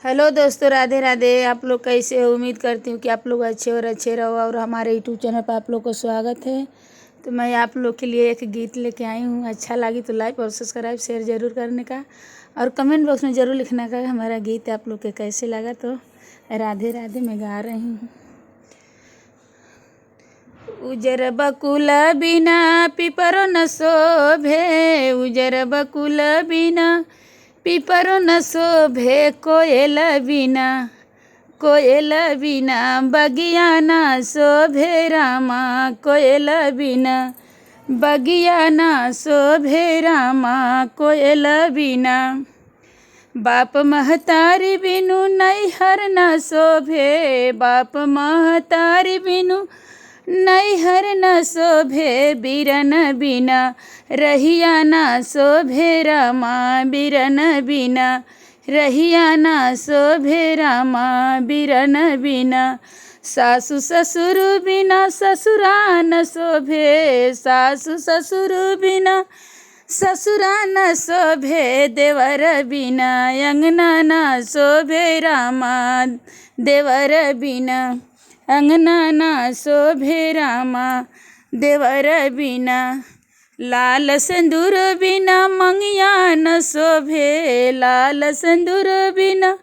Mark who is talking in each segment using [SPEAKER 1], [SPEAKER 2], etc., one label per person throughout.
[SPEAKER 1] Hello दोस्तों, राधे राधे। आप लोग कैसे हो? उम्मीद करती हूँ कि आप लोग अच्छे रहो और हमारे यूट्यूब चैनल पर आप लोग को स्वागत है। तो मैं आप लोग के लिए एक गीत लेके आई हूँ। अच्छा लगी तो लाइक और सब्सक्राइब शेयर ज़रूर करने का और कमेंट बॉक्स में ज़रूर लिखने का हमारा गीत आप लोग के कैसे लगा। तो राधे राधे मैं गा रही हूँ। उजर बकुल बिना पिपरो न शोभे, उजर बकुल बिना पिपरो न शोभे, कोयल बिना बगिया न शोभे रामा, कोयल बिना बगिया न शोभे रामा, कोयल बिना। बाप महतारी बिनु नैहर न शोभे, बाप महतारी बिनु नैहर न शोभे, बिरन बिना रहिया न शोभे रामा, बिरन बिना रहिया न शोभे रामा, बिरन बिना। सासु ससुर बिना ससुरा न शोभे, सासु ससुर बिना ससुरा न शोभे, देवर बिना अंगना न शोभे रामा, देवर बिना अंगना न शोभे रामा, देवर बिना। लाल सिंदूर बिना मंगिया न शोभे, लाल सिंदूर बिना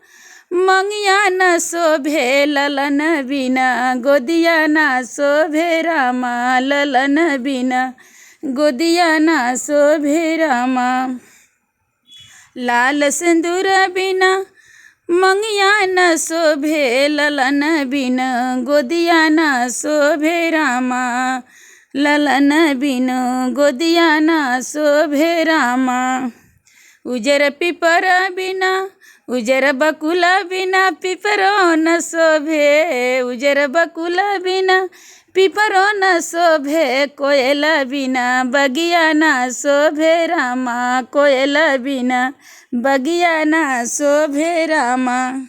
[SPEAKER 1] मंगिया न शोभे, ललन बिना गोदिया न शोभे रामा, ललन बिना गोदिया न शोभे रामा। लाल सिंदूर बिना मंगिया न शोभे, ललन बिना गोदिया न शोभे रामा, ललन बिना गोदिया न शोभे रामा। उजर पिपर बिना उजर बकुल बिना पिपरो न शोभे, उजर बकुल बिना पिपरो न शोभे, कोयल बिना बगिया न शोभे रामा, कोयल बिना बगिया न शोभे रामा।